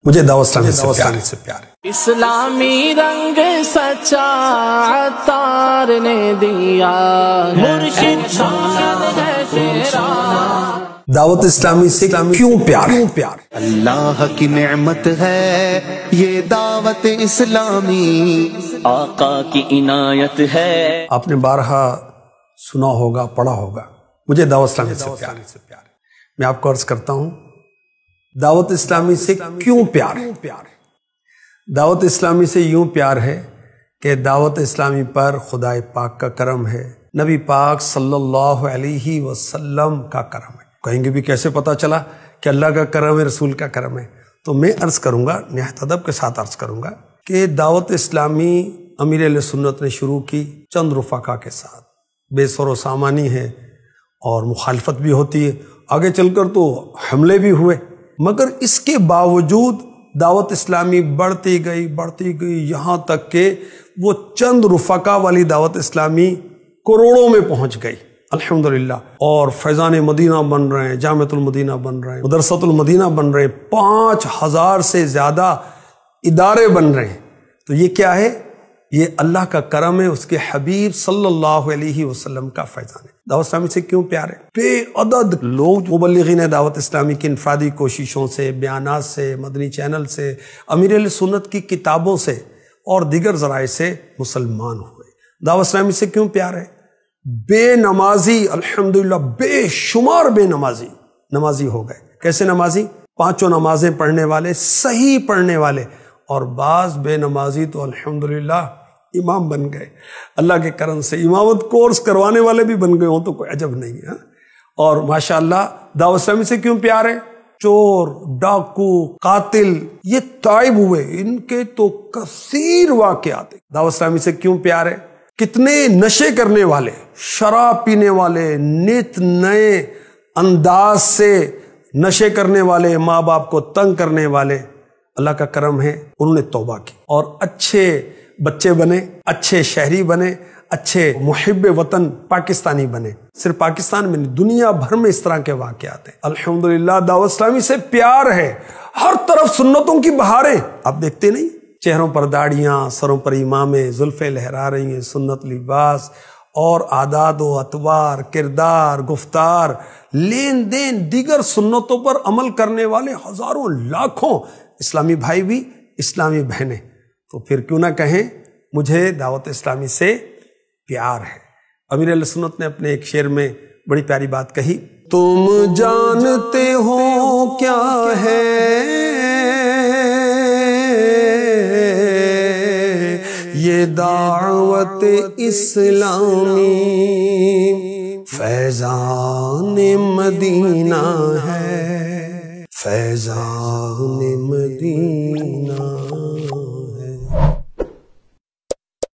مجھے دعوت اسلامی سے پیار ہے۔ اسلامی رنگ سچا عطار نے دیا، مرشد شامل ہے تیرا۔ دعوت اسلامی سے کیوں پیار؟ اللہ کی نعمت ہے یہ دعوت اسلامی، آقا کی عنایت ہے۔ آپ نے بارہا سنا ہوگا، پڑھا ہوگا، مجھے دعوت اسلامی سے پیار ہے۔ میں آپ کو عرض کرتا ہوں، دعوت اسلامی سے کیوں پیار؟ دعوت اسلامی سے یوں پیار ہے کہ دعوت اسلامی پر خدا پاک کا کرم ہے، نبی پاک صلی اللہ علیہ وسلم کا کرم ہے۔ کہیں گے بھی کیسے پتا چلا کہ اللہ کا کرم ہے، رسول کا کرم ہے؟ تو میں عرض کروں گا، نہایت ادب کے ساتھ عرض کروں گا کہ دعوت اسلامی امیر اہل سنت نے شروع کی چند رفقا کے ساتھ، بے سر و سامانی ہے اور مخالفت بھی ہوتی ہے، آگے چل کر تو حملے بھی ہوئے، مگر اس کے باوجود دعوت اسلامی بڑھتی گئی یہاں تک کہ وہ چند رفقا والی دعوت اسلامی کروڑوں میں پہنچ گئی الحمدللہ، اور فیضان مدینہ بن رہے ہیں، جامعۃ المدینہ بن رہے ہیں، مدرسۃ المدینہ بن رہے ہیں، 5000 سے زیادہ ادارے بن رہے ہیں۔ تو یہ کیا ہے؟ یہ اللہ کا کرم ہے، اس کے حبیب صلی اللہ علیہ وسلم کا فیضان ہے۔ دعوت اسلامی سے کیوں پیار ہے؟ بے عدد لوگ مبلغین دعوت اسلامی کی انفرادی کوششوں سے، بیانات سے، مدنی چینل سے، امیر اہل سنت کی کتابوں سے اور دیگر ذرائع سے مسلمان ہوئے۔ دعوت اسلامی سے کیوں پیار ہے؟ بے نمازی الحمدللہ بے شمار بے نمازی ہو گئے۔ کیسے نمازی؟ 5 نمازیں پڑھنے والے، صحیح پڑھنے والے، اور بعض بے نمازی تو الحمدللہ امام بن گئے اللہ کے کرم سے، امامت کورس کروانے والے بھی بن گئے ہوں تو کوئی عجب نہیں ہے۔ اور ماشاءاللہ دعوت اسلامی سے کیوں پیار ہے؟ چور، ڈاکو، قاتل یہ تائب ہوئے، ان کے تو کثیر واقعات ہیں۔ دعوت اسلامی سے کیوں پیار ہے؟ کتنے نشے کرنے والے، شراب پینے والے، نت نئے انداز سے نشے کرنے والے، ماں باپ کو تنگ کرنے والے، اللہ کا کرم ہے انہوں نے توبہ کی اور اچھے بچے بنے، اچھے شہری بنے، اچھے محب وطن پاکستانی بنے۔ صرف پاکستان میں نہیں، دنیا بھر میں اس طرح کے واقعات ہیں الحمدللہ۔ دعوت اسلامی سے پیار ہے، ہر طرف سنتوں کی بہاریں، آپ دیکھتے نہیں؟ چہروں پر داڑیاں، سروں پر امامیں، زلفیں لہرا رہی ہیں، سنت لباس اور عادات و اطوار، کردار، گفتار، لین دین، دیگر سنتوں پر عمل کرنے والے ہزاروں لاکھوں اسلامی بھائی بھی، اسلامی بہنیں۔ تو پھر کیوں نہ کہیں مجھے دعوت اسلامی سے پیار ہے۔ امیر اہل سنت نے اپنے ایک شعر میں بڑی پیاری بات کہی، تم جانتے ہو کیا ہے یہ دعوت اسلامی، فیضان مدینہ ہے، فیضان مدینہ۔